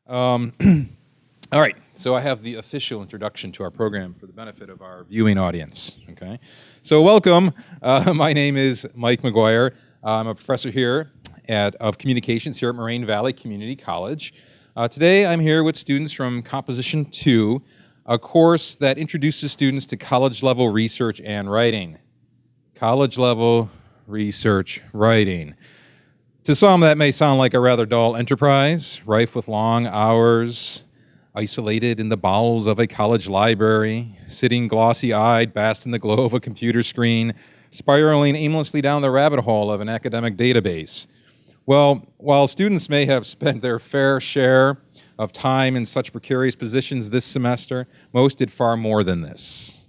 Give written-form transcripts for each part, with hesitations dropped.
Um, all right, so I have the official introduction to our program for the benefit of our viewing audience. Okay, so welcome. My name is Mike McGuire. I'm a professor here of communications here at Moraine Valley Community College. Today, I'm here with students from Composition 2, a course that introduces students to college-level research and writing. College-level research writing. To some, that may sound like a rather dull enterprise, rife with long hours, isolated in the bowels of a college library, sitting glossy-eyed, basked in the glow of a computer screen, spiraling aimlessly down the rabbit hole of an academic database. Well, while students may have spent their fair share of time in such precarious positions this semester, most did far more than this.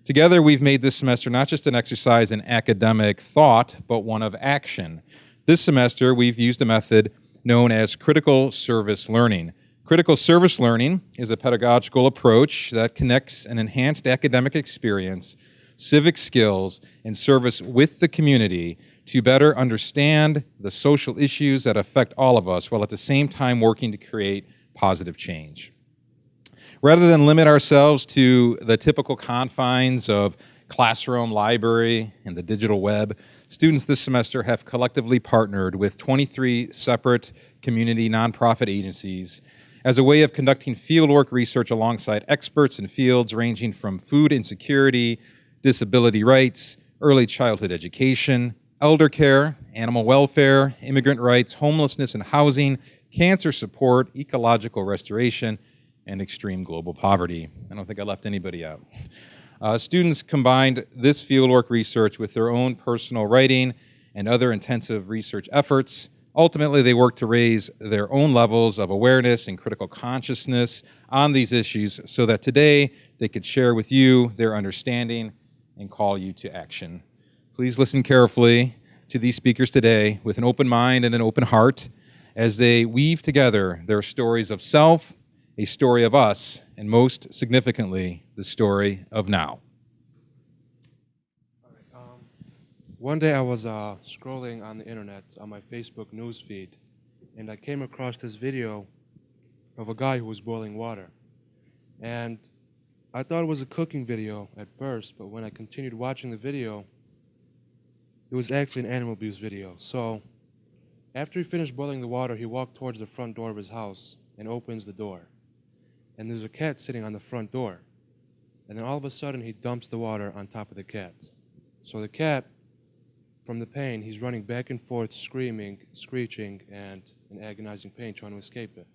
Together, we've made this semester not just an exercise in academic thought, but one of action. This semester, we've used a method known as critical service learning. Critical service learning is a pedagogical approach that connects an enhanced academic experience, civic skills, and service with the community to better understand the social issues that affect all of us, while at the same time working to create positive change. Rather than limit ourselves to the typical confines of classroom, library, and the digital web, students this semester have collectively partnered with 23 separate community nonprofit agencies as a way of conducting fieldwork research alongside experts in fields ranging from food insecurity, disability rights, early childhood education, elder care, animal welfare, immigrant rights, homelessness and housing, cancer support, ecological restoration, and extreme global poverty. I don't think I left anybody out. Students combined this fieldwork research with their own personal writing and other intensive research efforts. Ultimately, they work to raise their own levels of awareness and critical consciousness on these issues so that today they could share with you their understanding and call you to action. Please listen carefully to these speakers today with an open mind and an open heart as they weave together their stories of self, a story of us, and most significantly, the story of now. One day I was scrolling on the internet on my Facebook newsfeed, and I came across this video of a guy who was boiling water. And I thought it was a cooking video at first, but when I continued watching the video, it was actually an animal abuse video. So after he finished boiling the water, he walked towards the front door of his house and opens the door. And there's a cat sitting on the front door. And then all of a sudden, he dumps the water on top of the cat. So the cat, from the pain, he's running back and forth, screaming, screeching, and in agonizing pain, trying to escape it.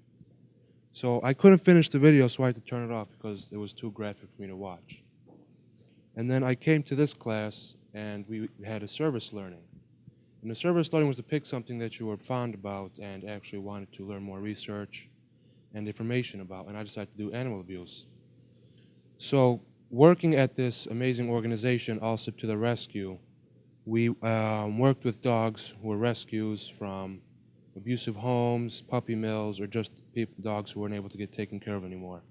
So I couldn't finish the video, so I had to turn it off because it was too graphic for me to watch. And then I came to this class, and we had a service learning. And the service learning was to pick something that you were fond about and actually wanted to learn more research and information about, and I decided to do animal abuse. So working at this amazing organization, Allsip to the Rescue, we worked with dogs who were rescues from abusive homes, puppy mills, or just dogs who weren't able to get taken care of anymore.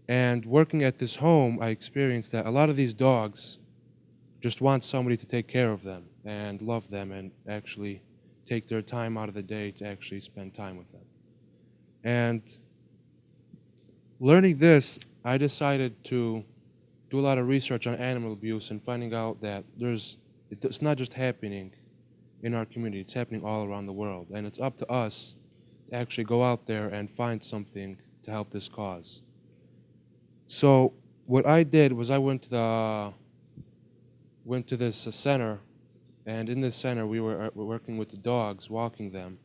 And working at this home, I experienced that a lot of these dogs just want somebody to take care of them and love them and actually take their time out of the day to actually spend time with them. And learning this, I decided to do a lot of research on animal abuse and finding out that it's not just happening in our community, it's happening all around the world. And it's up to us to actually go out there and find something to help this cause. So what I did was I went to this center, and in this center we were working with the dogs, walking them.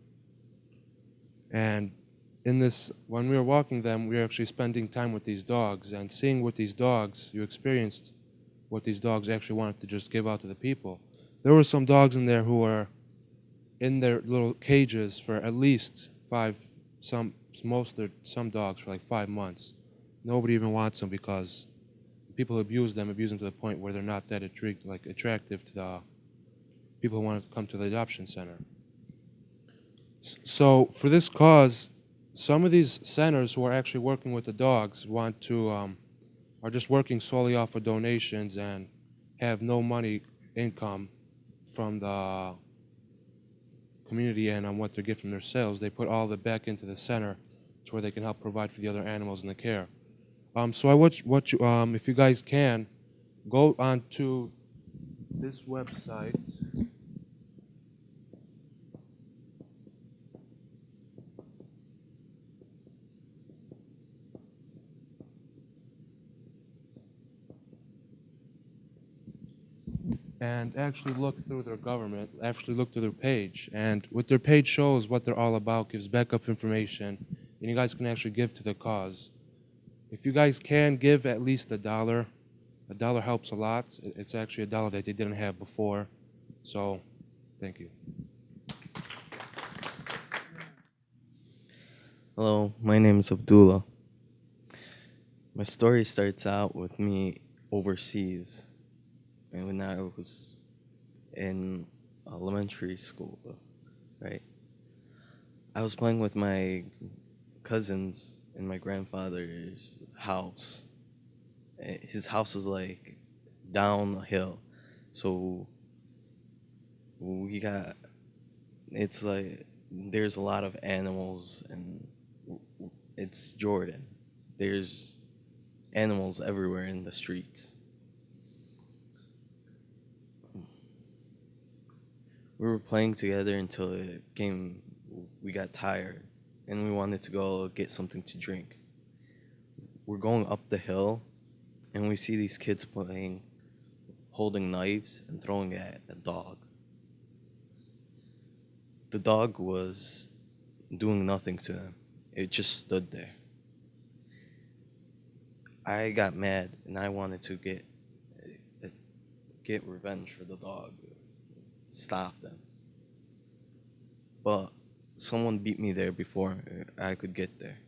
And when we were walking them, we were actually spending time with these dogs and seeing what these dogs, you experienced what these dogs actually wanted to just give out to the people. There were some dogs in there who were in their little cages for at least some dogs for like 5 months. Nobody even wants them because people who abuse them to the point where they're not that attractive to the people who want to come to the adoption center. So for this cause, some of these centers who are actually working with the dogs are just working solely off of donations and have no money income from the community and on what they're getting from their sales. They put all of it back into the center to where they can help provide for the other animals in the care. So I want you, if you guys can, go on to this website. And actually look through their government, actually look through their page. And what their page shows, what they're all about, gives backup information, and you guys can actually give to the cause. If you guys can give at least a dollar helps a lot. It's actually a dollar that they didn't have before. So, thank you. Hello, my name is Abdullah. My story starts out with me overseas, and when I was in elementary school, right? I was playing with my cousins in my grandfather's house. His house is like down a hill, so we got it's like there's a lot of animals, and it's Jordan. There's animals everywhere in the streets. We were playing together until we got tired and we wanted to go get something to drink. We're going up the hill and we see these kids playing, holding knives and throwing it at a dog. The dog was doing nothing to them, it just stood there. I got mad and I wanted to get revenge for the dog, stop them. But someone beat me there before I could get there.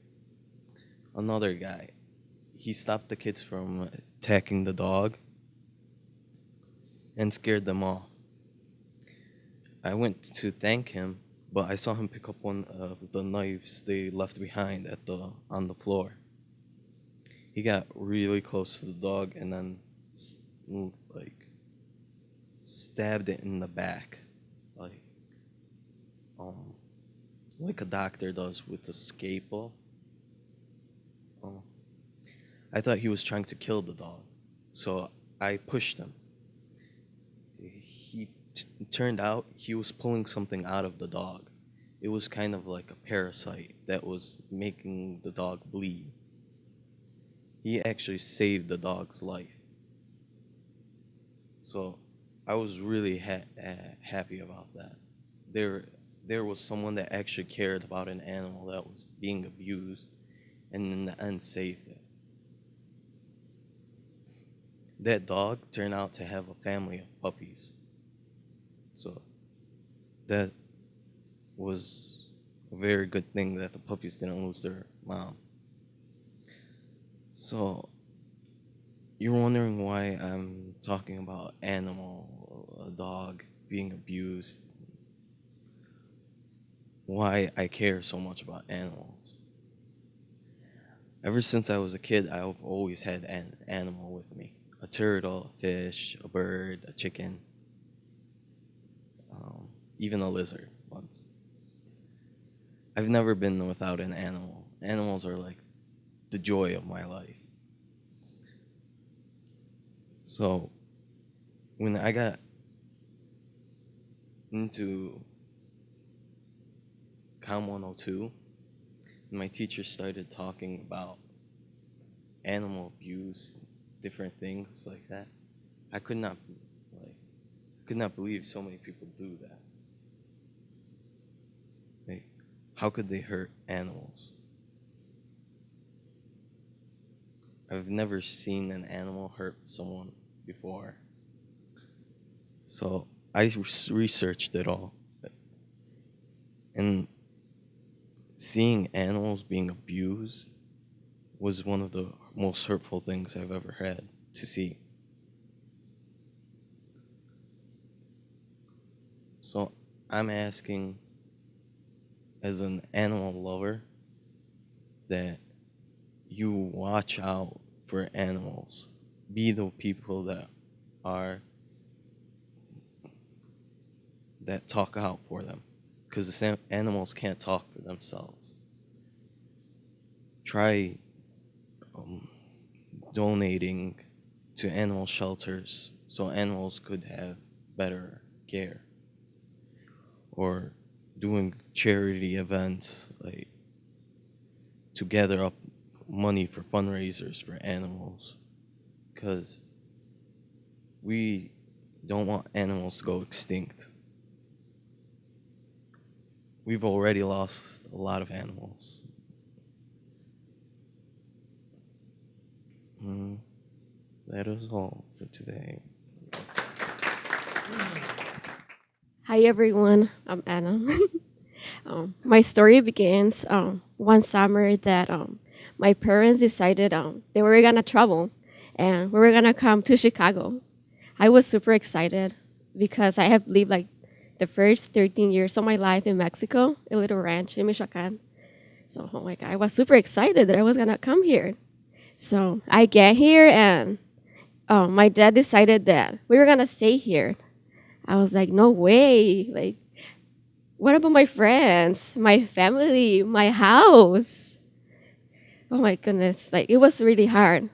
Another guy, he stopped the kids from attacking the dog and scared them off. I went to thank him, but I saw him pick up one of the knives they left behind on the floor. He got really close to the dog and then like stabbed it in the back, like um like a doctor does with a scalpel. Um, I thought he was trying to kill the dog, so I pushed him. Turned out he was pulling something out of the dog. It was kind of like a parasite that was making the dog bleed. He actually saved the dog's life. So I was really happy about that. There was someone that actually cared about an animal that was being abused and in the end saved it. That dog turned out to have a family of puppies. So that was a very good thing that the puppies didn't lose their mom. So you're wondering why I'm talking about a dog being abused, why I care so much about animals. Ever since I was a kid, I've always had an animal with me. A turtle, a fish, a bird, a chicken, even a lizard once. I've never been without an animal. Animals are like the joy of my life. So when I got into Com 102, my teacher started talking about animal abuse, different things like that. I could not like could not believe so many people do that. Like, how could they hurt animals? I've never seen an animal hurt someone before. So I researched it all. And seeing animals being abused was one of the most hurtful things I've ever had to see. So I'm asking, as an animal lover, that you watch out for animals. Be the people are that talk out for them, because the animals can't talk for themselves. try donating to animal shelters so animals could have better care, or doing charity events like to gather up money for fundraisers for animals, because we don't want animals to go extinct. We've already lost a lot of animals. That is all for today. Hi everyone, I'm Anna. My story begins one summer that my parents decided they were gonna travel and we were gonna come to Chicago. I was super excited because I have lived like the first 13 years of my life in Mexico, a little ranch in Michoacan. So oh my God, I was super excited that I was gonna come here. So I get here and my dad decided that we were gonna stay here. I was like, no way. Like, what about my friends, my family, my house? Oh my goodness. Like, it was really hard.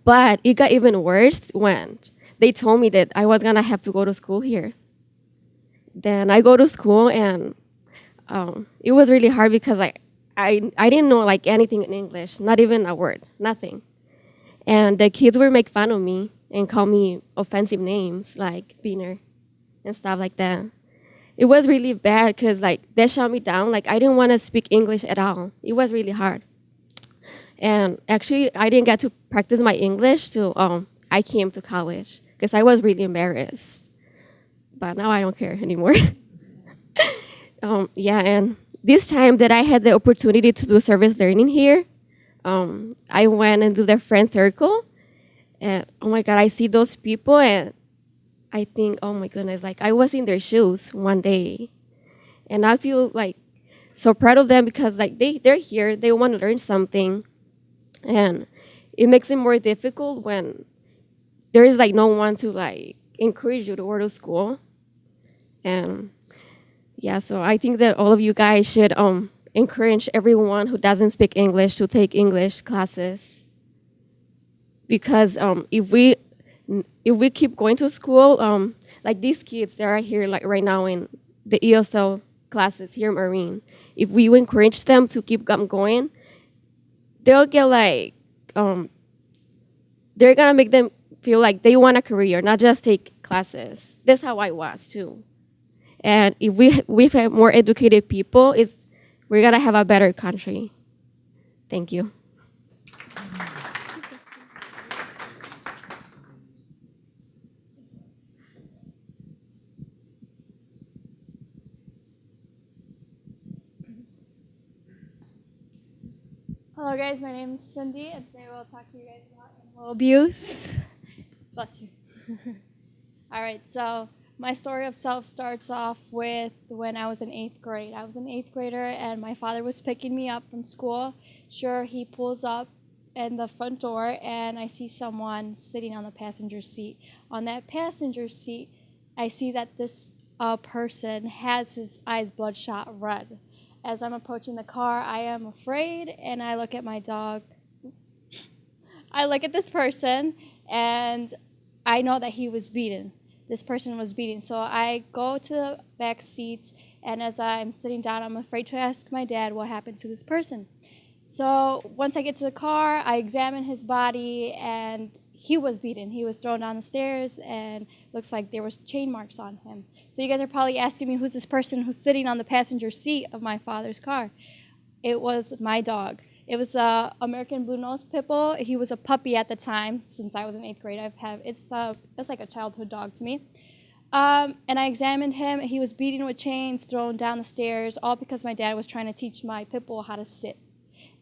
But it got even worse when they told me that I was gonna have to go to school here. Then I go to school and it was really hard because I didn't know like anything in English, not even a word, nothing. And the kids would make fun of me and call me offensive names like beaner and stuff like that. It was really bad because like they shut me down. Like I didn't want to speak English at all. It was really hard. And actually, I didn't get to practice my English till I came to college because I was really embarrassed. But now I don't care anymore. Yeah, and this time that I had the opportunity to do service learning here, I went and do the friend circle. And oh my God, I see those people and I think, oh my goodness, like I was in their shoes one day. And I feel like so proud of them because like they're here, they want to learn something. And it makes it more difficult when there is like no one to like encourage you to go to school. And yeah, so I think that all of you guys should encourage everyone who doesn't speak English to take English classes. Because if we keep going to school, like these kids that are here like right now in the ESL classes here in Marine, if we encourage them to keep going, they'll get like, they're gonna make them feel like they want a career, not just take classes. That's how I was too. And if we have more educated people, we're gonna have a better country. Thank you. Hello guys, my name is Cindy, and today we'll talk to you guys about animal abuse. Bless you. All right, so my story of self starts off with when I was in 8th grade. I was an 8th grader, and my father was picking me up from school. Sure, he pulls up in the front door, and I see someone sitting on the passenger seat. On that passenger seat, I see that this person has his eyes bloodshot red. As I'm approaching the car, I am afraid, and I look at my dog. I look at this person, and I know that he was beaten. This person was beaten. So I go to the back seat, and as I'm sitting down, I'm afraid to ask my dad what happened to this person. So once I get to the car, I examine his body, and he was beaten. He was thrown down the stairs, and looks like there was chain marks on him. So you guys are probably asking me, who's this person who's sitting on the passenger seat of my father's car? It was my dog. It was a American Blue Nose Pit Bull. He was a puppy at the time. Since I was in 8th grade, it's like a childhood dog to me. And I examined him. He was beaten with chains, thrown down the stairs, all because my dad was trying to teach my pit bull how to sit.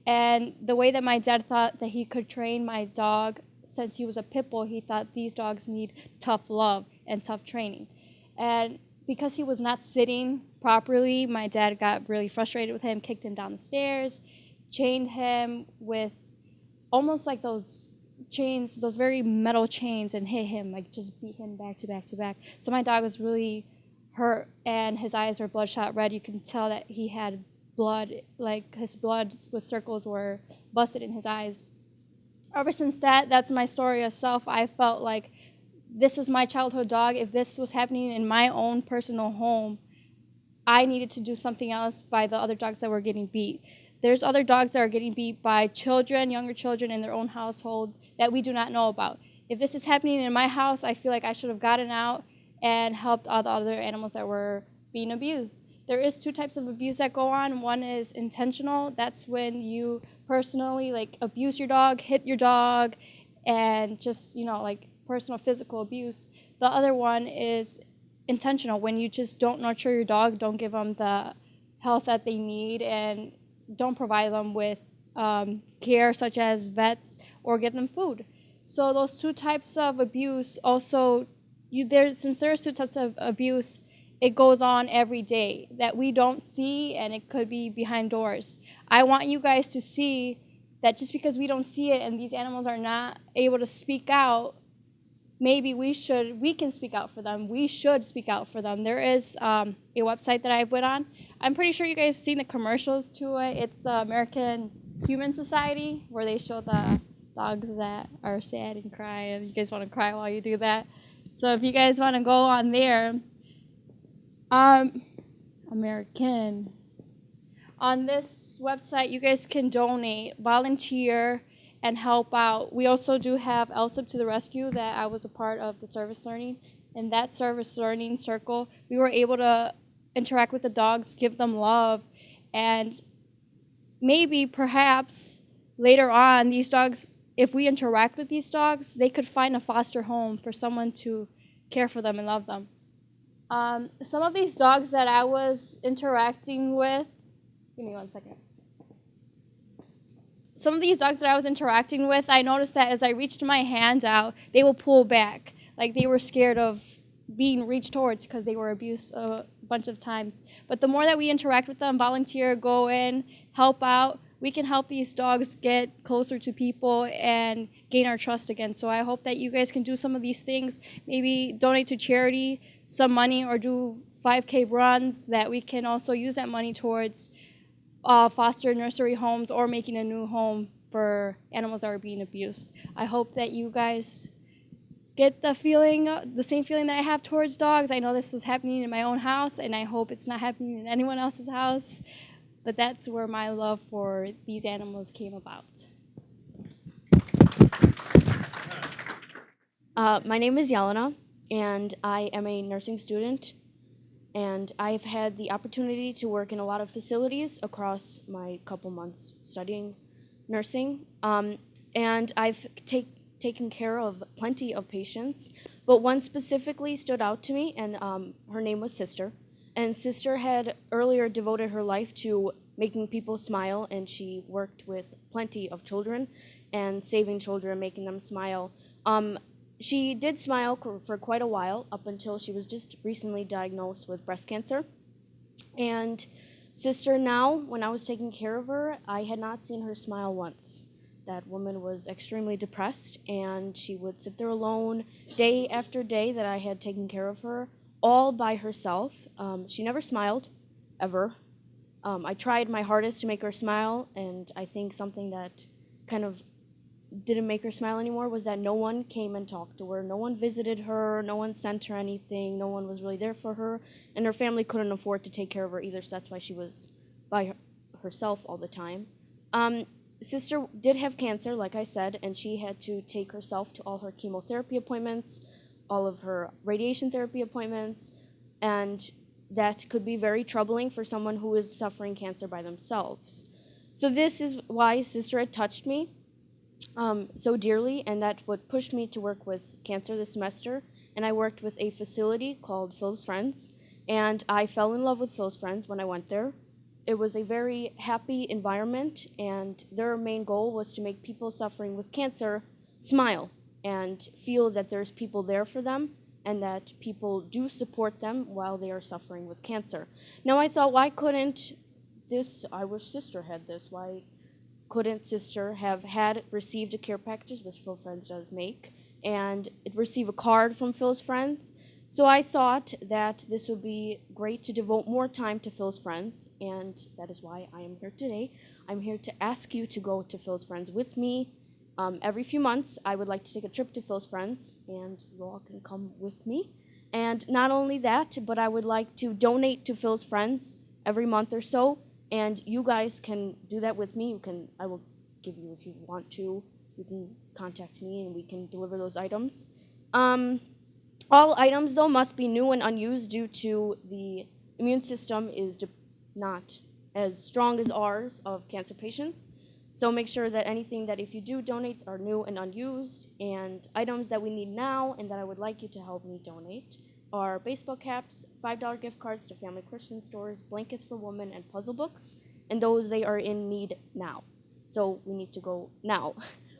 And the way that my dad thought that he could train my dog, since he was a pit bull, he thought these dogs need tough love and tough training. And because he was not sitting properly, my dad got really frustrated with him, kicked him down the stairs, chained him with almost like those chains, those very metal chains, and hit him, like just beat him back to back to back. So my dog was really hurt, and his eyes were bloodshot red. You can tell that he had blood, like his blood with circles were busted in his eyes. Ever since that's my story of self. I felt like this was my childhood dog. If this was happening in my own personal home, I needed to do something else by the other dogs that were getting beat. There's other dogs that are getting beat by children, younger children in their own household that we do not know about. If this is happening in my house, I feel like I should have gotten out and helped all the other animals that were being abused. There is two types of abuse that go on. One is intentional. That's when you personally like abuse your dog, hit your dog, and just, like personal physical abuse. The other one is intentional, when you just don't nurture your dog, don't give them the health that they need, and don't provide them with care such as vets or give them food. So those two types of abuse also, since there's two types of abuse, it goes on every day that we don't see, and it could be behind doors. I want you guys to see that just because we don't see it and these animals are not able to speak out, maybe we can speak out for them. We should speak out for them. There is a website that I went on. I'm pretty sure you guys have seen the commercials to it. It's the American Human Society, where they show the dogs that are sad and cry, and you guys want to cry while you do that. So if you guys want to go on there, American. On this website, you guys can donate, volunteer, and help out. We also do have LSIP to the Rescue that I was a part of the service learning. In that service learning circle, we were able to interact with the dogs, give them love, and maybe perhaps later on, these dogs, if we interact with these dogs, they could find a foster home for someone to care for them and love them. Some of these dogs that I was interacting with, give me 1 second. Some of these dogs that I was interacting with, I noticed that as I reached my hand out, they will pull back. Like they were scared of being reached towards because they were abused a bunch of times. But the more that we interact with them, volunteer, go in, help out, we can help these dogs get closer to people and gain our trust again. So I hope that you guys can do some of these things, maybe donate to charity some money or do 5K runs that we can also use that money towards foster nursery homes or making a new home for animals that are being abused. I hope that you guys get the same feeling that I have towards dogs. I know this was happening in my own house, and I hope it's not happening in anyone else's house, but that's where my love for these animals came about. My name is Yelena, and I am a nursing student. And I've had the opportunity to work in a lot of facilities across my couple months studying nursing. And I've taken care of plenty of patients, but one specifically stood out to me, and her name was Sister. And Sister had earlier devoted her life to making people smile, and she worked with plenty of children and saving children, making them smile. She did smile for quite a while, up until she was just recently diagnosed with breast cancer. And Sister now, when I was taking care of her, I had not seen her smile once. That woman was extremely depressed, and she would sit there alone day after day that I had taken care of her, all by herself. She never smiled, ever. I tried my hardest to make her smile, and I think something that kind of didn't make her smile anymore was that no one came and talked to her. No one visited her. No one sent her anything. No one was really there for her. And her family couldn't afford to take care of her either, so that's why she was by herself all the time. Sister did have cancer, like I said, and she had to take herself to all her chemotherapy appointments, all of her radiation therapy appointments, and that could be very troubling for someone who is suffering cancer by themselves. So this is why Sister had touched me so dearly, and that what pushed me to work with cancer this semester. And I worked with a facility called Phil's Friends, and I fell in love with Phil's Friends when I went there. It was a very happy environment, and their main goal was to make people suffering with cancer smile and feel that there's people there for them and that people do support them while they are suffering with cancer. Now I thought, why couldn't I wish Sister had this, why couldn't Sister have received a care package, which Phil's Friends does make, and receive a card from Phil's Friends So I thought that this would be great to devote more time to Phil's Friends, and that is why I am here today. I'm here to ask you to go to Phil's Friends with me. Every few months, I would like to take a trip to Phil's Friends, and you all can come with me. And not only that, but I would like to donate to Phil's Friends every month or so, and you guys can do that with me. I will give you if you want to. You can contact me, and we can deliver those items. All items, though, must be new and unused due to the immune system is not as strong as ours of cancer patients. So make sure that anything that if you do donate are new and unused, and items that we need now and that I would like you to help me donate are baseball caps, $5 gift cards to Family Christian stores, blankets for women, and puzzle books, and those they are in need now. So we need to go now.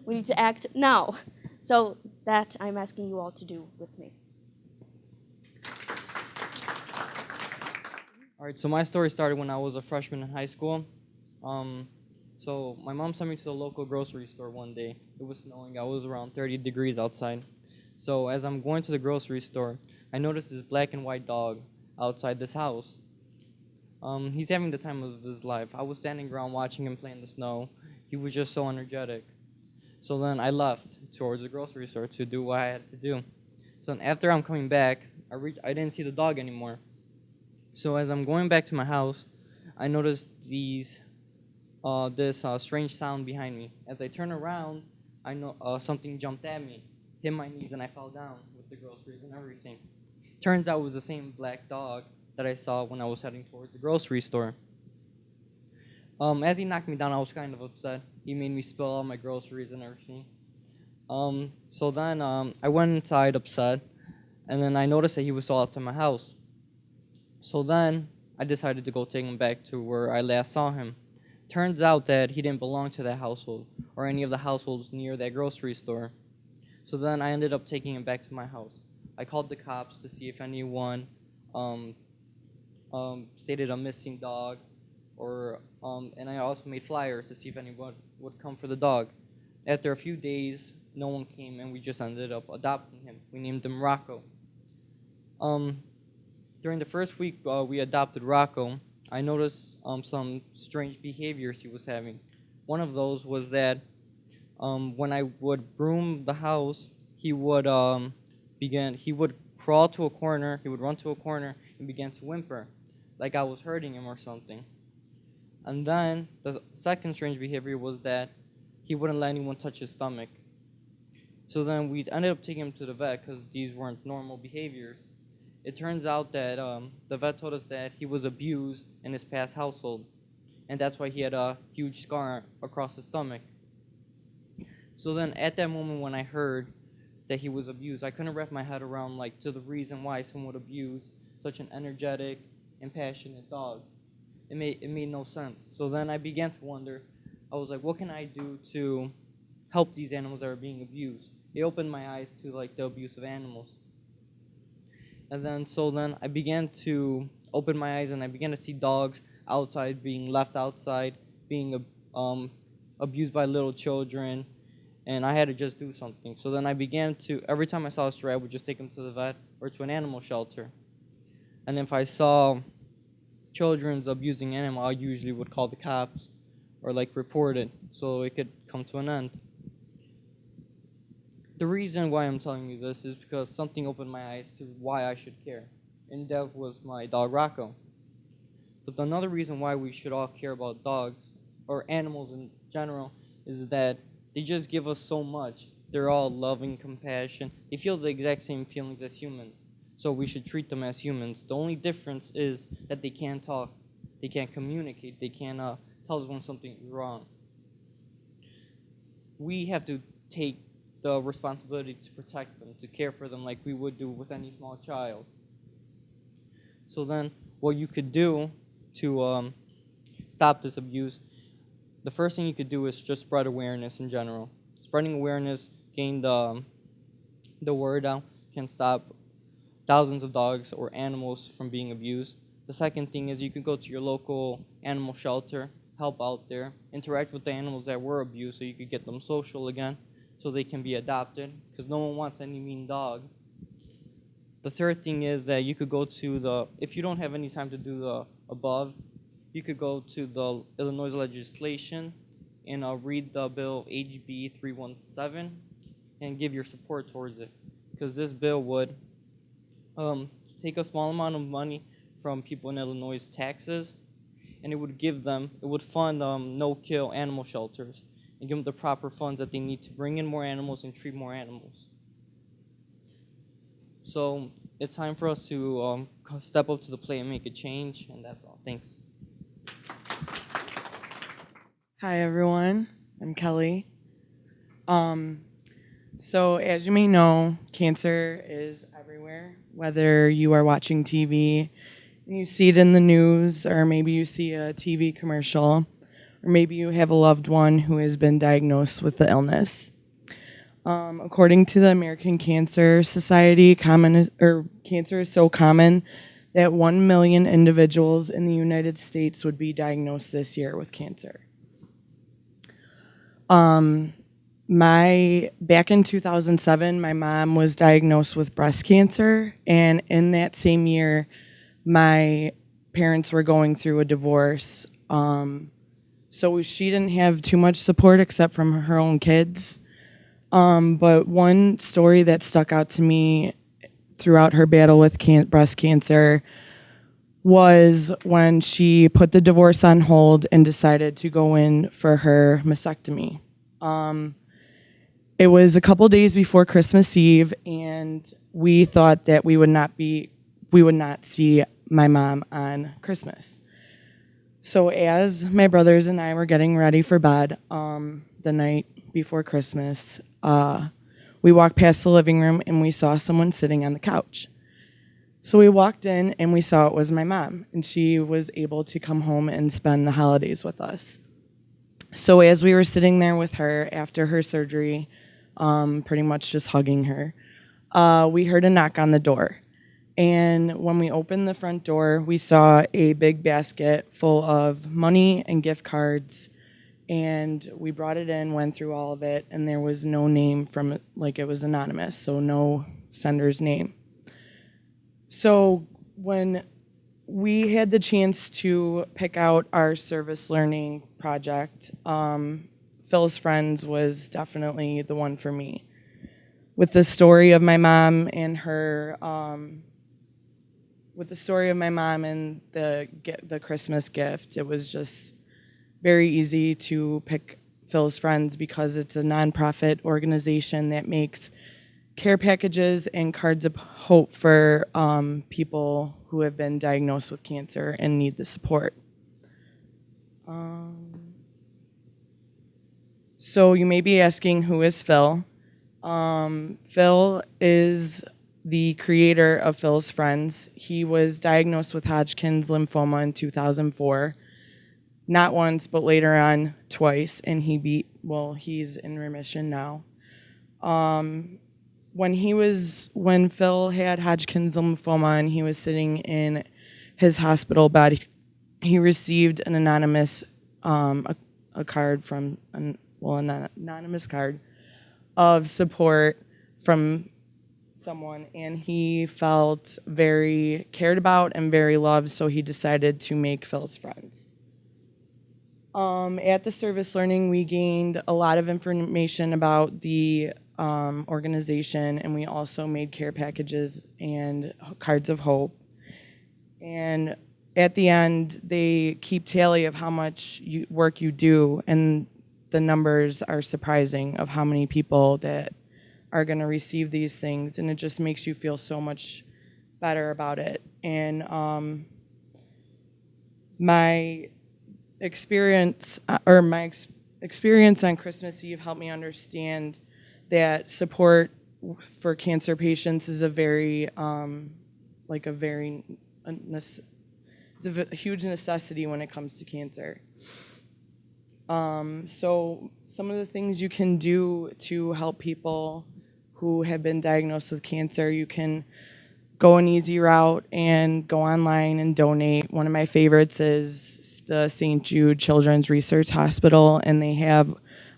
We need to act now. So that I'm asking you all to do with me. All right, so my story started when I was a freshman in high school. So my mom sent me to the local grocery store one day. It was snowing. I was around 30 degrees outside. So as I'm going to the grocery store, I noticed this black and white dog outside this house. He's having the time of his life. I was standing around watching him play in the snow. He was just so energetic. So then I left towards the grocery store to do what I had to do. So then after I'm coming back, I didn't see the dog anymore. So as I'm going back to my house, I noticed this strange sound behind me. As I turn around, I know something jumped at me, hit my knees, and I fell down with the groceries and everything. Turns out it was the same black dog that I saw when I was heading towards the grocery store. As he knocked me down, I was kind of upset. He made me spill all my groceries and everything. So then I went inside upset, and then I noticed that he was still outside my house. So then I decided to go take him back to where I last saw him. Turns out that he didn't belong to that household or any of the households near that grocery store. So then I ended up taking him back to my house. I called the cops to see if anyone stated a missing dog, and I also made flyers to see if anyone would come for the dog. After a few days, no one came, and we just ended up adopting him. We named him Rocco. During the first week we adopted Rocco, I noticed some strange behaviors he was having. One of those was that when I would broom the house, he would crawl to a corner, he would run to a corner and begin to whimper, like I was hurting him or something. And then the second strange behavior was that he wouldn't let anyone touch his stomach. So then we ended up taking him to the vet because these weren't normal behaviors. It turns out that the vet told us that he was abused in his past household, and that's why he had a huge scar across his stomach. So then at that moment when I heard that he was abused, I couldn't wrap my head around to the reason why someone would abuse such an energetic and passionate dog. It made no sense. So then I began to wonder, I was like, what can I do to help these animals that are being abused? It opened my eyes to the abuse of animals. And then I began to open my eyes and I began to see dogs outside being left outside, being abused by little children, and I had to just do something. So then I began to, every time I saw a stray, I would just take them to the vet or to an animal shelter. And if I saw children's abusing animal, I usually would call the cops or report it so it could come to an end. The reason why I'm telling you this is because something opened my eyes to why I should care, and that was my dog Rocco. But another reason why we should all care about dogs, or animals in general, is that they just give us so much. They're all loving, compassion. They feel the exact same feelings as humans, so we should treat them as humans. The only difference is that they can't talk, they can't communicate, they can't tell us when something is wrong. We have to take the responsibility to protect them, to care for them like we would do with any small child. So then what you could do to stop this abuse, the first thing you could do is just spread awareness in general. Spreading awareness, getting the word out, can stop thousands of dogs or animals from being abused. The second thing is you can go to your local animal shelter, help out there, interact with the animals that were abused so you could get them social again, so they can be adopted, because no one wants any mean dog. The third thing is that you could go to if you don't have any time to do the above, you could go to the Illinois legislation and read the bill HB 317 and give your support towards it. Because this bill would take a small amount of money from people in Illinois' taxes, and it would fund no-kill animal shelters and give them the proper funds that they need to bring in more animals and treat more animals. So it's time for us to step up to the plate and make a change, and that's all. Thanks. Hi everyone, I'm Kelly. So as you may know, cancer is everywhere, whether you are watching TV and you see it in the news, or maybe you see a TV commercial, or maybe you have a loved one who has been diagnosed with the illness. According to the American Cancer Society, cancer is so common that 1 million individuals in the United States would be diagnosed this year with cancer. Back in 2007, my mom was diagnosed with breast cancer, and in that same year, my parents were going through a divorce. So she didn't have too much support except from her own kids. But one story that stuck out to me throughout her battle with breast cancer was when she put the divorce on hold and decided to go in for her mastectomy. It was a couple days before Christmas Eve, and we thought that we would not see my mom on Christmas. So as my brothers and I were getting ready for bed the night before Christmas, we walked past the living room and we saw someone sitting on the couch. So we walked in and we saw it was my mom, and she was able to come home and spend the holidays with us. So as we were sitting there with her after her surgery, pretty much just hugging her, we heard a knock on the door. And when we opened the front door, we saw a big basket full of money and gift cards. And we brought it in, went through all of it, and there was no name from it, like it was anonymous, so no sender's name. So when we had the chance to pick out our service learning project, Phil's Friends was definitely the one for me. With the story of my mom and the Christmas gift, it was just very easy to pick Phil's Friends because it's a nonprofit organization that makes care packages and cards of hope for people who have been diagnosed with cancer and need the support. So you may be asking, who is Phil? Phil is the creator of Phil's Friends. He was diagnosed with Hodgkin's lymphoma in 2004. Not once, but later on twice, and he's in remission now. When Phil had Hodgkin's lymphoma and he was sitting in his hospital bed, he received an anonymous anonymous card of support from someone, and he felt very cared about and very loved, so he decided to make Phil's Friends. At the service learning, we gained a lot of information about the organization, and we also made care packages and cards of hope. And at the end, they keep tally of how much work you do, and the numbers are surprising of how many people that are going to receive these things, and it just makes you feel so much better about it. And my experience on Christmas Eve helped me understand that support for cancer patients is a huge necessity when it comes to cancer. So some of the things you can do to help people who have been diagnosed with cancer, you can go an easy route and go online and donate. One of my favorites is the St. Jude Children's Research Hospital, and they have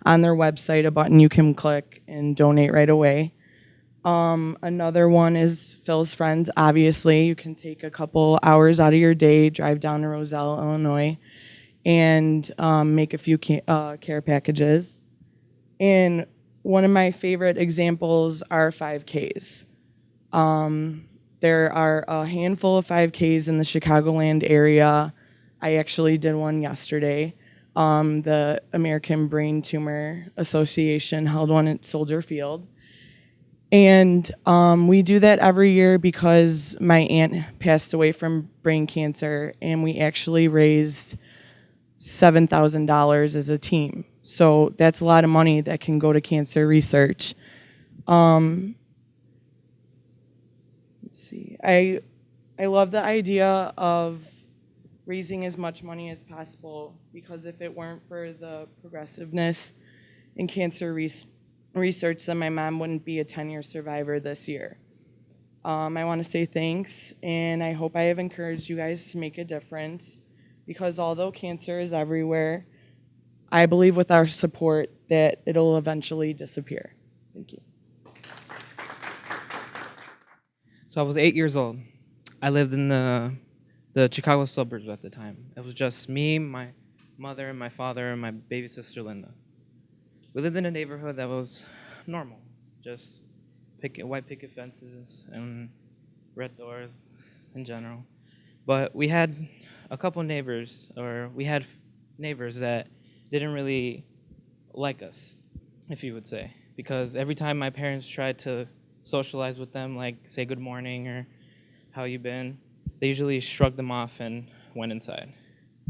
on their website a button you can click and donate right away. Another one is Phil's Friends. Obviously, you can take a couple hours out of your day, drive down to Roselle, Illinois, and make a few care packages. And one of my favorite examples are 5Ks. There are a handful of 5Ks in the Chicagoland area. I actually did one yesterday. The American Brain Tumor Association held one at Soldier Field. And we do that every year because my aunt passed away from brain cancer, and we actually raised $7,000 as a team. So that's a lot of money that can go to cancer research. Let's see. I love the idea of raising as much money as possible, because if it weren't for the progressiveness in cancer research, then my mom wouldn't be a 10-year survivor this year. I want to say thanks, and I hope I have encouraged you guys to make a difference, because although cancer is everywhere, I believe with our support that it'll eventually disappear. Thank you. So I was 8 years old. I lived in the Chicago suburbs at the time. It was just me, my mother, and my father, and my baby sister, Linda. We lived in a neighborhood that was normal, just white picket fences and red doors in general. But we had a couple neighbors, that didn't really like us, if you would say, because every time my parents tried to socialize with them, like say good morning or how you been, they usually shrugged them off and went inside.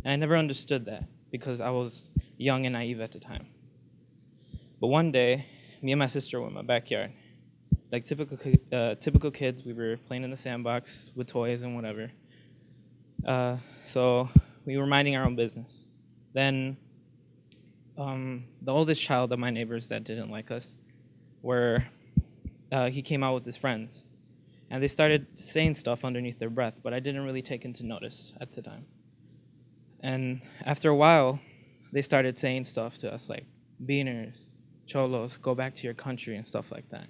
And I never understood that because I was young and naive at the time. But one day, me and my sister were in my backyard. Like typical kids, we were playing in the sandbox with toys and whatever. So we were minding our own business. Then the oldest child of my neighbors that didn't like us, he came out with his friends. And they started saying stuff underneath their breath, but I didn't really take into notice at the time. And after a while, they started saying stuff to us like, beaners, cholos, go back to your country and stuff like that.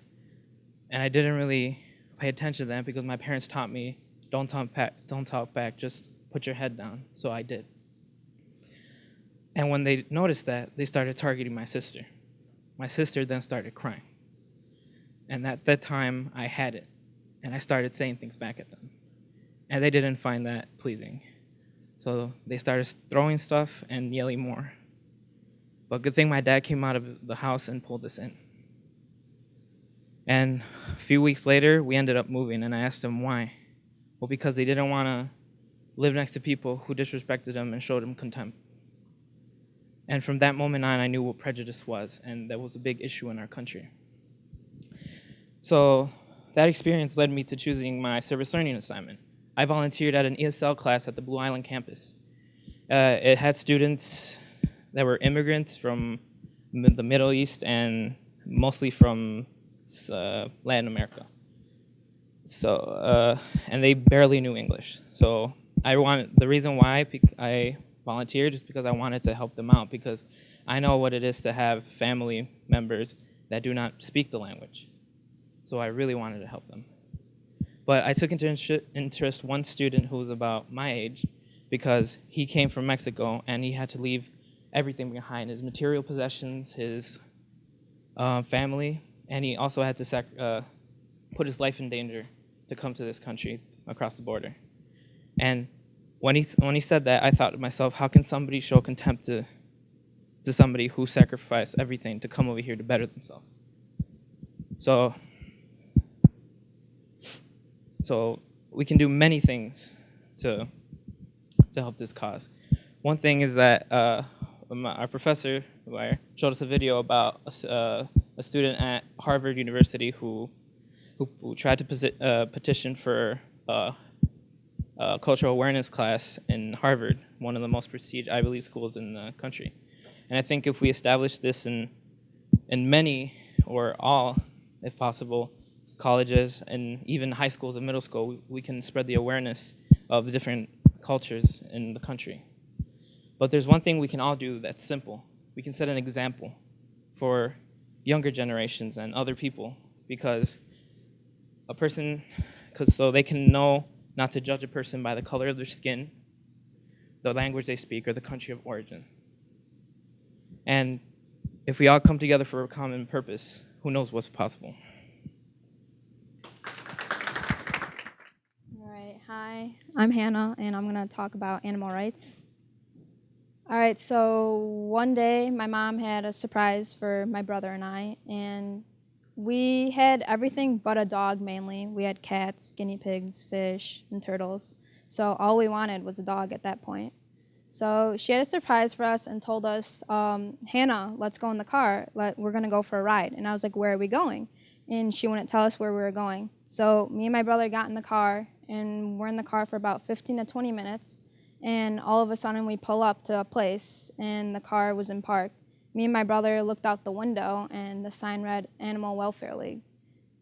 And I didn't really pay attention to that because my parents taught me, don't talk back, just put your head down. So I did. And when they noticed that, they started targeting my sister. My sister then started crying. And at that time, I had it. And I started saying things back at them. And they didn't find that pleasing. So they started throwing stuff and yelling more. But good thing my dad came out of the house and pulled us in. And a few weeks later, we ended up moving, and I asked them why. Well, because they didn't want to live next to people who disrespected them and showed them contempt. And from that moment on, I knew what prejudice was, and that was a big issue in our country. So that experience led me to choosing my service learning assignment. I volunteered at an ESL class at the Blue Island campus. It had students that were immigrants from the Middle East and mostly from Latin America. So, and they barely knew English. So the reason why I volunteered is because I wanted to help them out, because I know what it is to have family members that do not speak the language. So I really wanted to help them. But I took into interest one student who was about my age, because he came from Mexico and he had to leave everything behind, his material possessions, his family, and he also had to put his life in danger to come to this country across the border. And when he said that, I thought to myself, how can somebody show contempt to somebody who sacrificed everything to come over here to better themselves? So we can do many things to help this cause. One thing is that our professor McGuire showed us a video about a student at Harvard University who tried to petition for a cultural awareness class in Harvard, one of the most prestigious Ivy League schools in the country. And I think if we establish this in many or all, if possible, colleges and even high schools and middle school, we can spread the awareness of the different cultures in the country. But there's one thing we can all do that's simple. We can set an example for younger generations and other people, because a person, because so they can know not to judge a person by the color of their skin, the language they speak, or the country of origin. And if we all come together for a common purpose, who knows what's possible? All right, hi, I'm Hannah, and I'm going to talk about animal rights. All right, so one day my mom had a surprise for my brother and I, and we had everything but a dog mainly. We had cats, guinea pigs, fish, and turtles. So all we wanted was a dog at that point. So she had a surprise for us and told us, Hannah, let's go in the car. We're going to go for a ride. And I was like, where are we going? And she wouldn't tell us where we were going. So me and my brother got in the car, and we're in the car for about 15 to 20 minutes. And all of a sudden we pull up to a place, and the car was in park. Me and my brother looked out the window, and the sign read Animal Welfare League.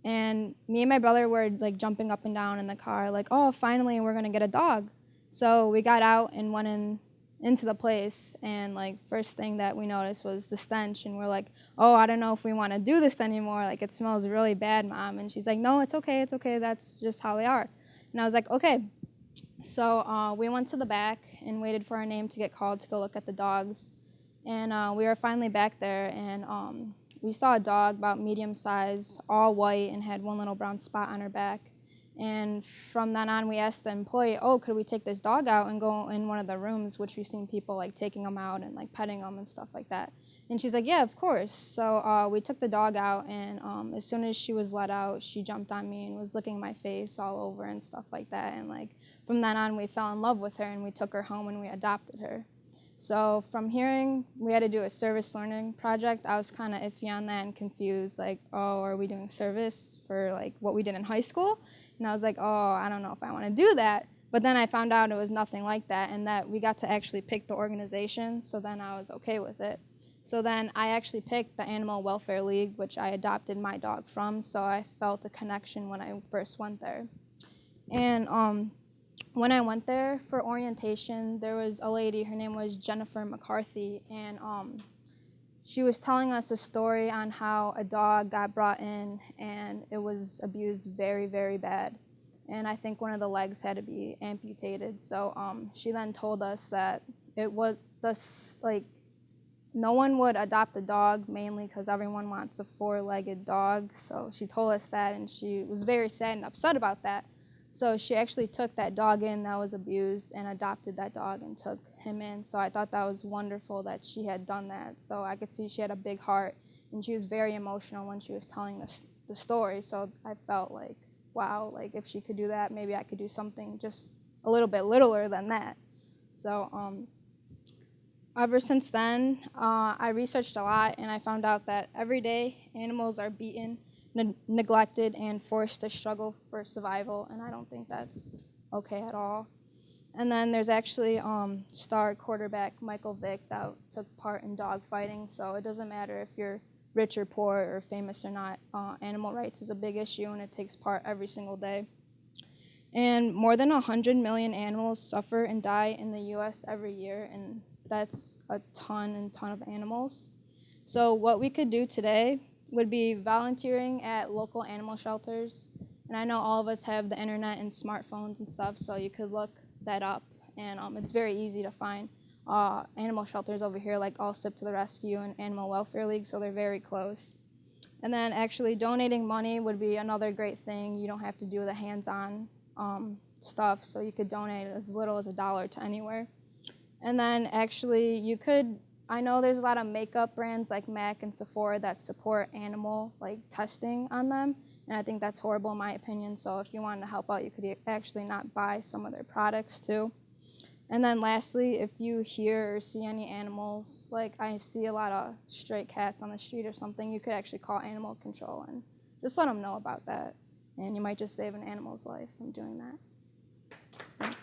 And me and my brother were like jumping up and down in the car, like, oh, finally we're going to get a dog. So we got out and went into the place, and like first thing that we noticed was the stench, and we're like, oh, I don't know if we want to do this anymore, like it smells really bad, Mom. And she's like, no, it's okay, that's just how they are. And I was like, okay. So we went to the back and waited for our name to get called to go look at the dogs, and we were finally back there, and we saw a dog about medium size, all white, and had one little brown spot on her back. And from then on, we asked the employee, oh, could we take this dog out and go in one of the rooms, which we've seen people like taking them out and like petting them and stuff like that. And she's like, yeah, of course. So we took the dog out, and as soon as she was let out, she jumped on me and was licking my face all over and stuff like that. And like from then on, we fell in love with her, and we took her home and we adopted her. So from hearing we had to do a service learning project, I was kind of iffy on that and confused, like, oh, are we doing service for like what we did in high school? And I was like, oh, I don't know if I want to do that. But then I found out it was nothing like that, and that we got to actually pick the organization, so then I was okay with it. So then I actually picked the Animal Welfare League, which I adopted my dog from, so I felt a connection when I first went there. And when I went there for orientation, there was a lady, her name was Jennifer McCarthy, and she was telling us a story on how a dog got brought in and it was abused very, very bad. And I think one of the legs had to be amputated. So she then told us that it was this, like, no one would adopt a dog, mainly because everyone wants a four-legged dog. So she told us that, and she was very sad and upset about that. So she actually took that dog in that was abused and adopted that dog and took him in. So I thought that was wonderful that she had done that. So I could see she had a big heart, and she was very emotional when she was telling the story. So I felt like, wow, like if she could do that, maybe I could do something just a little bit littler than that. So ever since then, I researched a lot, and I found out that every day animals are beaten, neglected, and forced to struggle for survival, and I don't think that's okay at all. And then there's actually star quarterback Michael Vick that took part in dog fighting, so it doesn't matter if you're rich or poor or famous or not. Animal rights is a big issue, and it takes part every single day. And more than 100 million animals suffer and die in the U.S. every year, and that's a ton and ton of animals. So what we could do today would be volunteering at local animal shelters. And I know all of us have the internet and smartphones and stuff, so you could look that up. And it's very easy to find animal shelters over here, like All Sip to the Rescue and Animal Welfare League, so they're very close. And then actually donating money would be another great thing. You don't have to do the hands-on stuff, so you could donate as little as $1 to anywhere. And then actually you could, I know there's a lot of makeup brands like MAC and Sephora that support animal like testing on them, and I think that's horrible in my opinion. So if you wanted to help out, you could actually not buy some of their products too. And then lastly, if you hear or see any animals, like I see a lot of stray cats on the street or something, you could actually call animal control and just let them know about that, and you might just save an animal's life from doing that. Thanks.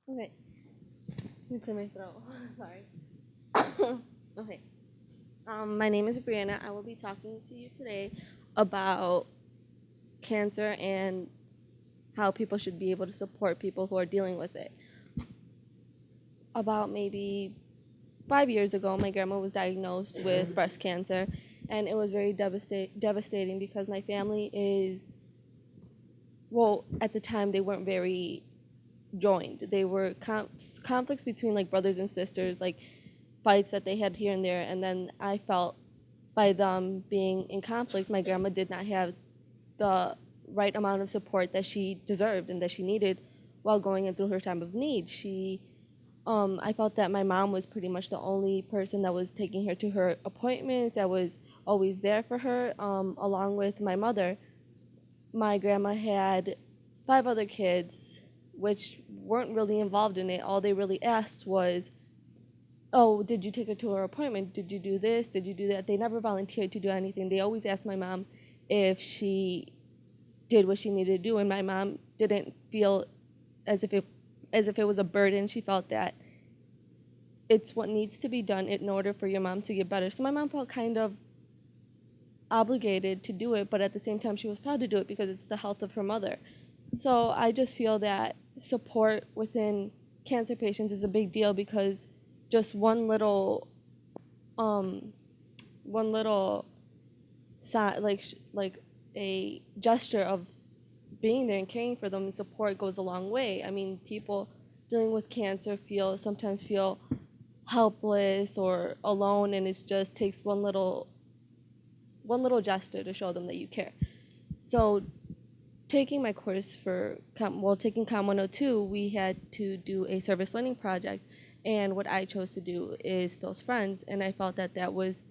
Okay. Let me clear my throat. Sorry. Okay. My name is Brianna. I will be talking to you today about cancer and how people should be able to support people who are dealing with it. About maybe 5 years ago, my grandma was diagnosed with breast cancer, and it was very devastating because my family is well, at the time they weren't very joined. They were conflicts between like brothers and sisters, like fights that they had here and there. And then I felt by them being in conflict, my grandma did not have the right amount of support that she deserved and that she needed while going through her time of need. I felt that my mom was pretty much the only person that was taking her to her appointments, that was always there for her, along with my mother. My grandma had 5 other kids, which weren't really involved in it. All they really asked was, oh, did you take her to her appointment? Did you do this? Did you do that? They never volunteered to do anything. They always asked my mom if she did what she needed to do, and my mom didn't feel as if it was a burden. She felt that it's what needs to be done in order for your mom to get better. So my mom felt kind of obligated to do it, but at the same time she was proud to do it because it's the health of her mother. So I just feel that support within cancer patients is a big deal, because just one little like a gesture of being there and caring for them and support goes a long way. I mean, people dealing with cancer sometimes feel helpless or alone, and it just takes one little gesture to show them that you care. So taking my course taking COM 102, we had to do a service learning project, and what I chose to do is Phil's Friends, and I felt that that was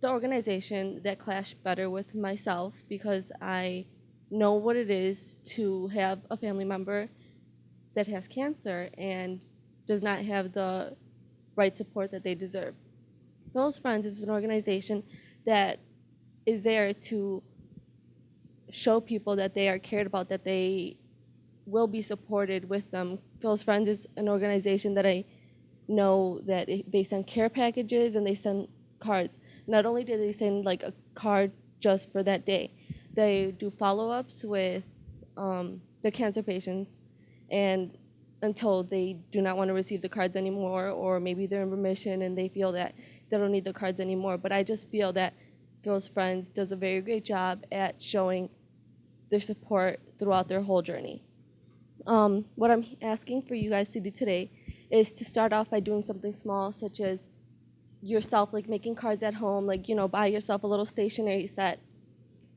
the organization that clashed better with myself, because I know what it is to have a family member that has cancer and does not have the right support that they deserve. Phil's Friends is an organization that is there to show people that they are cared about, that they will be supported with them. Phil's Friends is an organization that I know that they send care packages and they send cards. Not only do they send like a card just for that day, they do follow-ups with the cancer patients, and until they do not want to receive the cards anymore, or maybe they're in remission and they feel that they don't need the cards anymore. But I just feel that Phil's Friends does a very great job at showing their support throughout their whole journey. What I'm asking for you guys to do today is to start off by doing something small, such as yourself, like making cards at home, like, buy yourself a little stationery set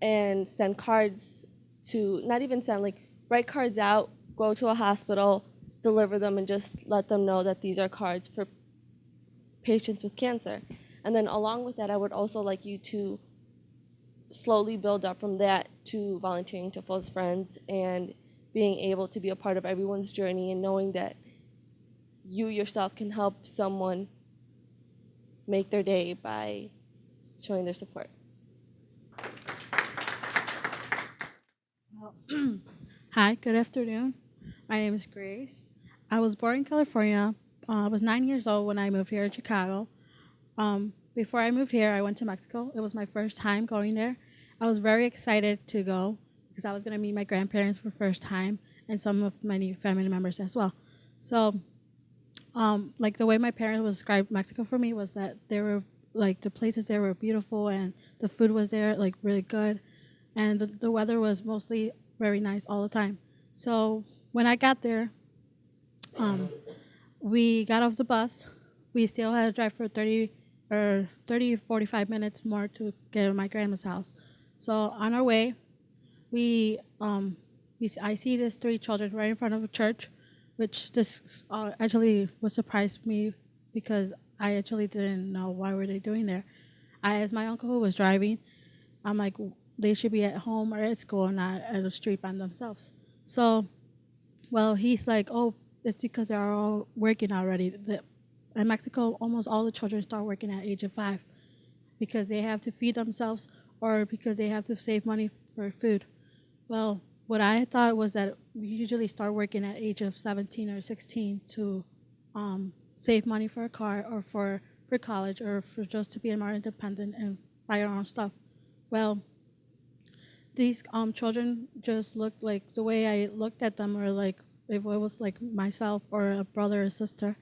and send cards to, not even send, like write cards out, go to a hospital, deliver them, and just let them know that these are cards for patients with cancer. And then along with that, I would also like you to slowly build up from that to volunteering to Phil's Friends and being able to be a part of everyone's journey, and knowing that you yourself can help someone make their day by showing their support. Hi, good afternoon. My name is Grace. I was born in California. I was 9 years old when I moved here to Chicago. Before I moved here, I went to Mexico. It was my first time going there. I was very excited to go because I was going to meet my grandparents for the first time and some of my new family members as well. So, like the way my parents would describe Mexico for me was that they were like the places there were beautiful and the food was there like really good, and the weather was mostly very nice all the time. So when I got there, we got off the bus. We still had to drive for 45 minutes more to get to my grandma's house. So on our way, I see these 3 children right in front of a church, which this actually was surprised me because I actually didn't know why were they doing there. I asked my uncle who was driving. I'm like, they should be at home or at school, not at the street by themselves. So, well, he's like, oh, it's because they're all working already. In Mexico, almost all the children start working at age of 5 because they have to feed themselves or because they have to save money for food. Well, what I thought was that we usually start working at age of 17 or 16 to save money for a car or for college or for just to be more independent and buy our own stuff. Well, these children just looked like the way I looked at them, or like if it was like myself or a brother or sister.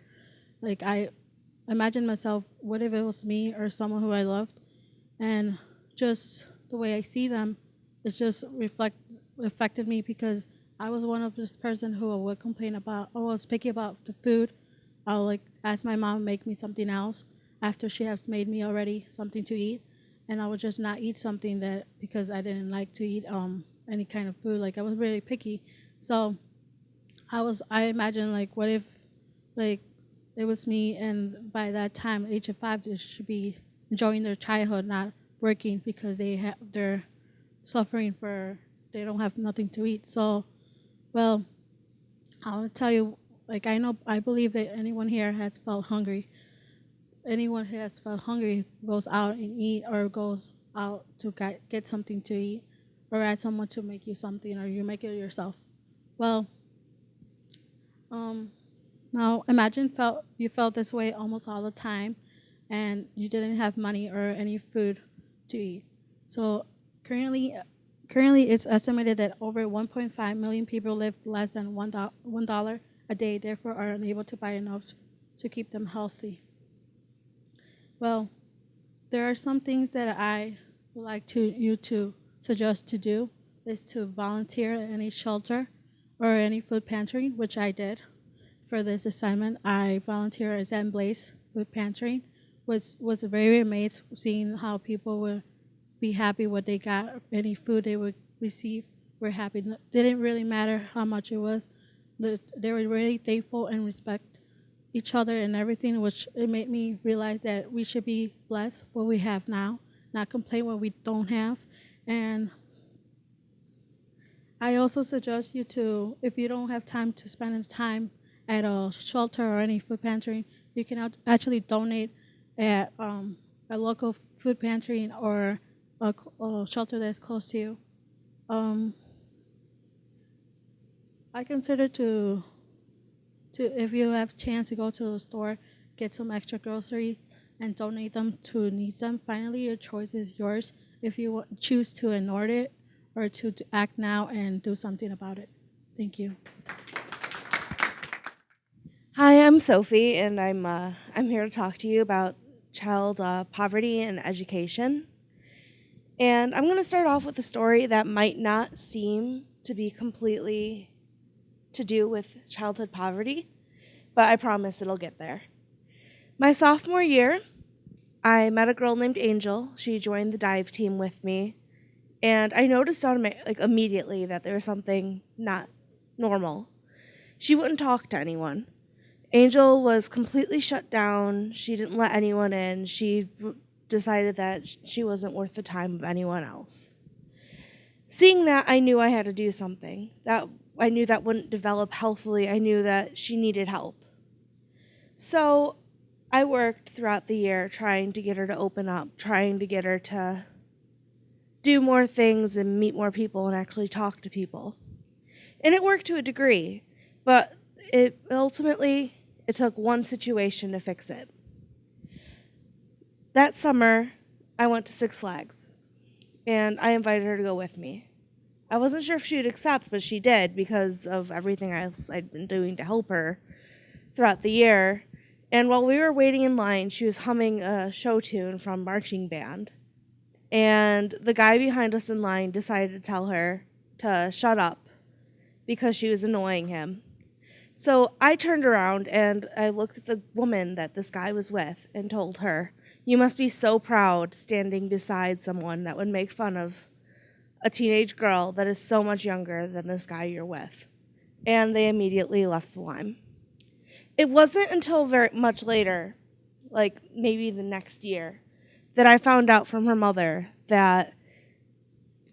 Like I imagined myself, what if it was me or someone who I loved? And just the way I see them, it just affected me because I was one of this person who would complain about, I was picky about the food. I would like ask my mom to make me something else after she has made me already something to eat, and I would just not eat something that because I didn't like to eat any kind of food. Like I was really picky, so I imagine like what if like it was me and by that time age of 5 they should be enjoying their childhood, not working because they're suffering for they don't have nothing to eat. So well, I want to tell you, like I believe that anyone here has felt hungry. Anyone who has felt hungry goes out and eat or goes out to get something to eat or ask someone to make you something or you make it yourself. Well, um, now imagine you felt this way almost all the time and you didn't have money or any food to eat. So currently currently it's estimated that over 1.5 million people live less than $1 a day, therefore are unable to buy enough to keep them healthy. Well, there are some things that I would like you to suggest to do is to volunteer at any shelter or any food pantry, which I did. For this assignment, I volunteered at Zen Blaze Food Pantry, which was very amazed seeing how people would be happy what they got, any food they would receive were happy. Didn't really matter how much it was. They were really thankful and respect each other and everything, which it made me realize that we should be blessed what we have now, not complain what we don't have. And I also suggest you to, if you don't have time to spend time at a shelter or any food pantry, you can actually donate at a local food pantry or a shelter that's close to you. I consider to if you have chance to go to the store, get some extra grocery and donate them to needs them. Finally, your choice is yours if you choose to ignore it or to act now and do something about it. Thank you. Hi, I'm Sophie, and I'm here to talk to you about child poverty and education. And I'm going to start off with a story that might not seem to be completely to do with childhood poverty, but I promise it'll get there. My sophomore year, I met a girl named Angel. She joined the dive team with me, and I noticed immediately that there was something not normal. She wouldn't talk to anyone. Angel was completely shut down. She didn't let anyone in. She decided that she wasn't worth the time of anyone else. Seeing that, I knew I had to do something. I knew that wouldn't develop healthily. I knew that she needed help. So I worked throughout the year trying to get her to open up, trying to get her to do more things and meet more people and actually talk to people. And it worked to a degree, but it took one situation to fix it. That summer, I went to Six Flags, and I invited her to go with me. I wasn't sure if she would accept, but she did because of everything else I'd been doing to help her throughout the year. And while we were waiting in line, she was humming a show tune from marching band. And the guy behind us in line decided to tell her to shut up because she was annoying him. So I turned around and I looked at the woman that this guy was with and told her, "You must be so proud standing beside someone that would make fun of a teenage girl that is so much younger than this guy you're with." And they immediately left the line. It wasn't until very much later, like maybe the next year, that I found out from her mother that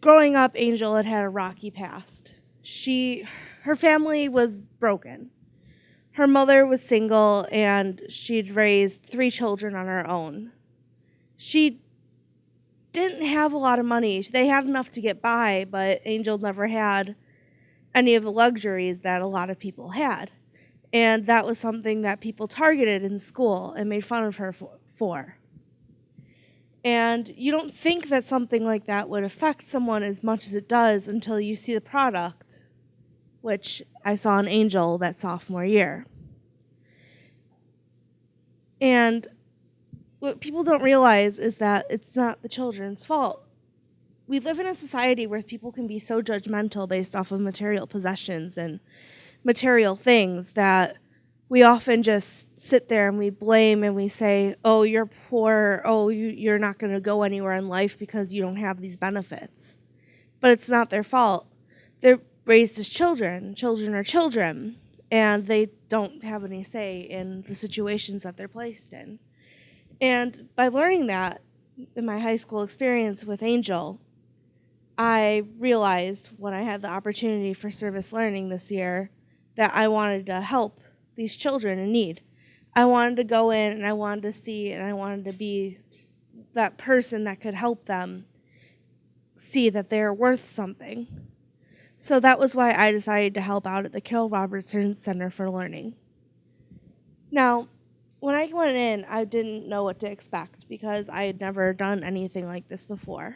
growing up, Angel had a rocky past. Her family was broken. Her mother was single, and she'd raised 3 children on her own. She didn't have a lot of money. They had enough to get by, but Angel never had any of the luxuries that a lot of people had. And that was something that people targeted in school and made fun of her for. And you don't think that something like that would affect someone as much as it does until you see the product, which I saw in Angel that sophomore year. And what people don't realize is that it's not the children's fault. we live in a society where people can be so judgmental based off of material possessions and material things that we often just sit there and we blame and we say, oh, you're poor, oh, you're not going to go anywhere in life because you don't have these benefits. But it's not their fault. They're raised as children. Children are children, and they don't have any say in the situations that they're placed in. And by learning that in my high school experience with Angel, I realized when I had the opportunity for service learning this year that I wanted to help these children in need. I wanted to go in and I wanted to see and I wanted to be that person that could help them see that they're worth something. So that was why I decided to help out at the Carol Robertson Center for Learning. Now, when I went in, I didn't know what to expect because I had never done anything like this before.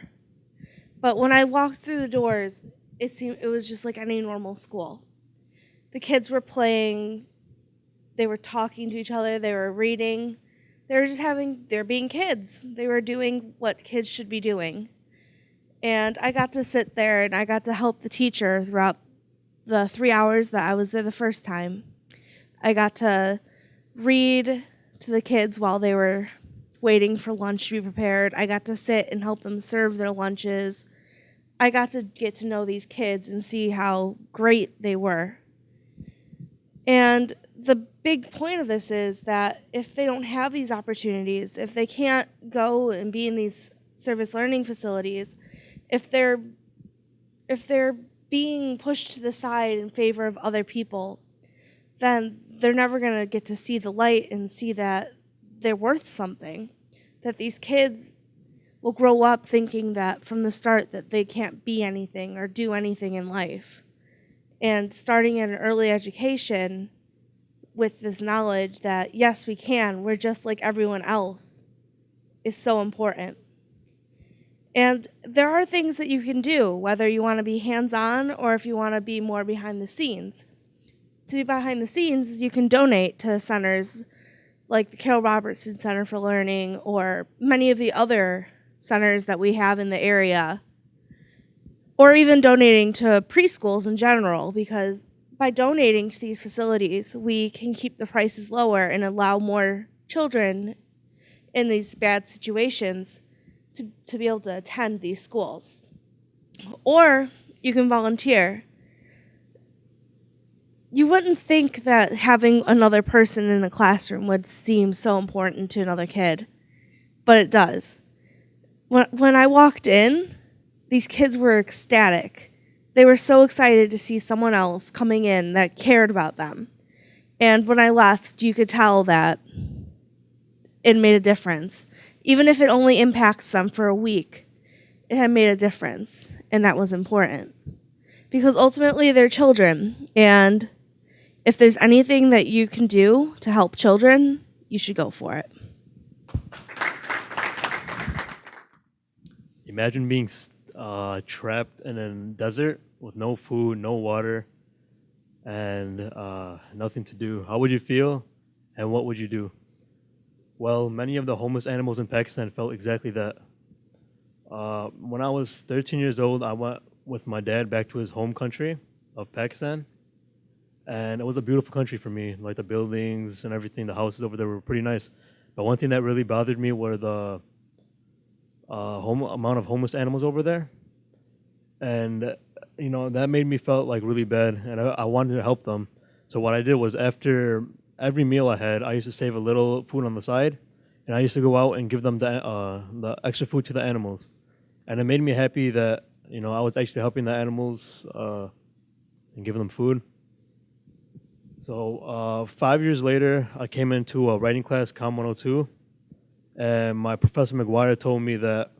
But when I walked through the doors, it was just like any normal school. The kids were playing, they were talking to each other, they were reading, they were being kids. They were doing what kids should be doing. And I got to sit there and I got to help the teacher throughout the 3 hours that I was there the first time. I got to read to the kids while they were waiting for lunch to be prepared. I got to sit and help them serve their lunches. I got to get to know these kids and see how great they were. And the big point of this is that if they don't have these opportunities, if they can't go and be in these service learning facilities, if they're being pushed to the side in favor of other people, then they're never going to get to see the light and see that they're worth something. That these kids will grow up thinking that from the start that they can't be anything or do anything in life. And starting at an early education with this knowledge that, yes, we can, we're just like everyone else, is so important. And there are things that you can do, whether you want to be hands-on or if you want to be more behind the scenes. To be behind the scenes, you can donate to centers like the Carol Robertson Center for Learning or many of the other centers that we have in the area, or even donating to preschools in general, because by donating to these facilities, we can keep the prices lower and allow more children in these bad situations to be able to attend these schools. Or you can volunteer. You wouldn't think that having another person in the classroom would seem so important to another kid, but it does. When I walked in, these kids were ecstatic. They were so excited to see someone else coming in that cared about them. And when I left, you could tell that it made a difference. Even if it only impacts them for a week, it had made a difference, and that was important. Because ultimately, they're children, and if there's anything that you can do to help children, you should go for it. Imagine being trapped in a desert with no food, no water, and nothing to do. How would you feel, and what would you do? Well, many of the homeless animals in Pakistan felt exactly that. When I was 13 years old, I went with my dad back to his home country of Pakistan. And it was a beautiful country for me. Like the buildings and everything, the houses over there were pretty nice. But one thing that really bothered me were the amount of homeless animals over there. And, that made me felt like really bad. And I wanted to help them. So what I did was after every meal I had, I used to save a little food on the side. And I used to go out and give them the extra food to the animals. And it made me happy that, I was actually helping the animals and giving them food. So 5 years later, I came into a writing class, Com 102, and my professor McGuire told me that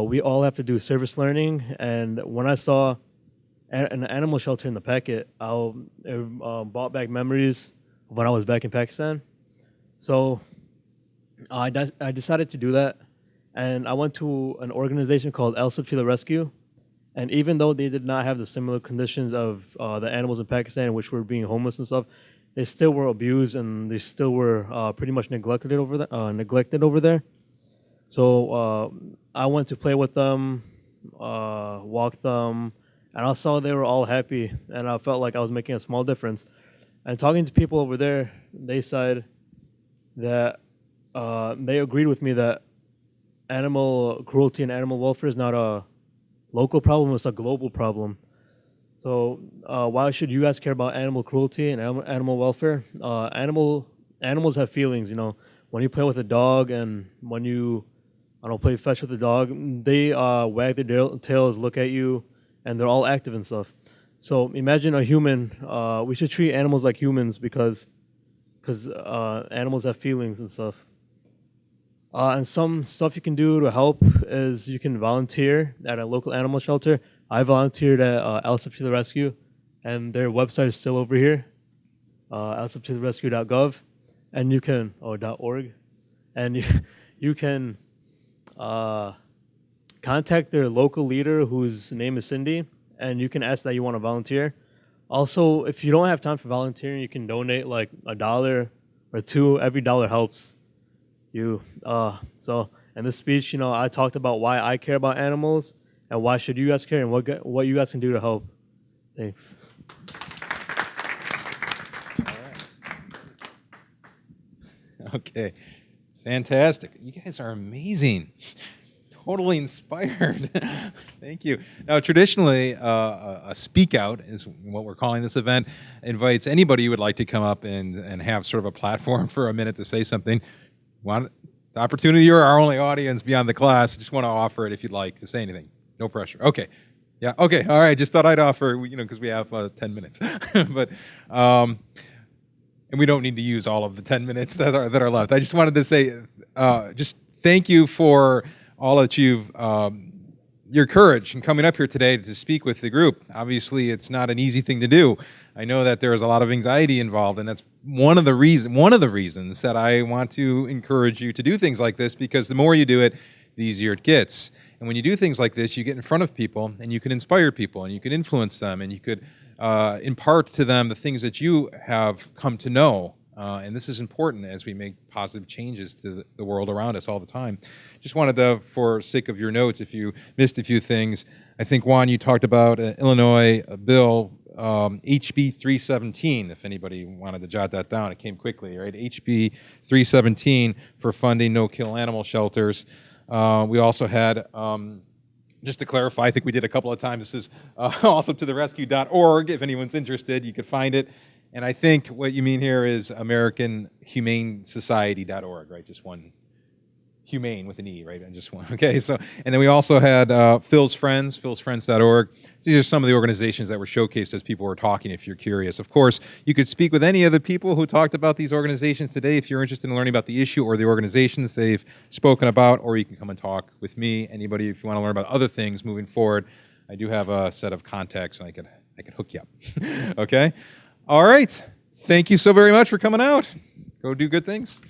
we all have to do service learning. And when I saw an animal shelter in the packet, it brought back memories of when I was back in Pakistan. So I decided to do that, and I went to an organization called Al Sub to the Rescue. And even though they did not have the similar conditions of the animals in Pakistan, which were being homeless and stuff, they still were abused and they still were pretty much neglected over there. So I went to play with them, walked them, and I saw they were all happy, and I felt like I was making a small difference. And talking to people over there, they said that they agreed with me that animal cruelty and animal welfare is not a local problem, it's a global problem. So why should you guys care about animal cruelty and animal welfare? Animals have feelings, you know. When you play with a dog and when you, I don't know, play fetch with a dog, they wag their tails, look at you, and they're all active and stuff. So imagine a human. We should treat animals like humans because animals have feelings and stuff. And some stuff you can do to help is you can volunteer at a local animal shelter. I volunteered at LSF to the Rescue, and their website is still over here, lsftotherescue.gov, and you can .org, and you can contact their local leader, whose name is Cindy, and you can ask that you want to volunteer. Also, if you don't have time for volunteering, you can donate like $1 or $2. Every dollar helps you. So in this speech, you know, I talked about why I care about animals and why should you guys care and what you guys can do to help. Thanks. Okay, fantastic. You guys are amazing. Totally inspired. Thank you. Now, traditionally, a SpeakOut is what we're calling this event. Invites anybody who would like to come up and have sort of a platform for a minute to say something. Want the opportunity? You're our only audience beyond the class. Just want to offer it if you'd like to say anything. No pressure. Okay. Yeah. Okay. All right. Just thought I'd offer. You know, because we have 10 minutes, but. And we don't need to use all of the 10 minutes that are left. I just wanted to say, just thank you for all that you've, your courage in coming up here today to speak with the group. Obviously, it's not an easy thing to do. I know that there is a lot of anxiety involved, and that's one of the reasons that I want to encourage you to do things like this, because the more you do it, the easier it gets. And when you do things like this, you get in front of people, and you can inspire people, and you can influence them, and you could impart to them the things that you have come to know. And this is important as we make positive changes to the world around us all the time. Just wanted to, for sake of your notes, if you missed a few things, I think, Juan, you talked about Illinois bill HB 317, if anybody wanted to jot that down. It came quickly, right? HB 317 for funding no-kill animal shelters. We also had... just to clarify, I think we did a couple of times. This is also to the rescue.org. If anyone's interested, you could find it. And I think what you mean here is AmericanHumaneSociety.org, right? Just one, humane with an E, right? And just one. Okay. So, and then we also had Phil's Friends, philsfriends.org. These are some of the organizations that were showcased as people were talking, if you're curious. Of course, you could speak with any of the people who talked about these organizations today if you're interested in learning about the issue or the organizations they've spoken about, or you can come and talk with me. Anybody, if you want to learn about other things moving forward, I do have a set of contacts, and I could hook you up. Okay? All right. Thank you so very much for coming out. Go do good things.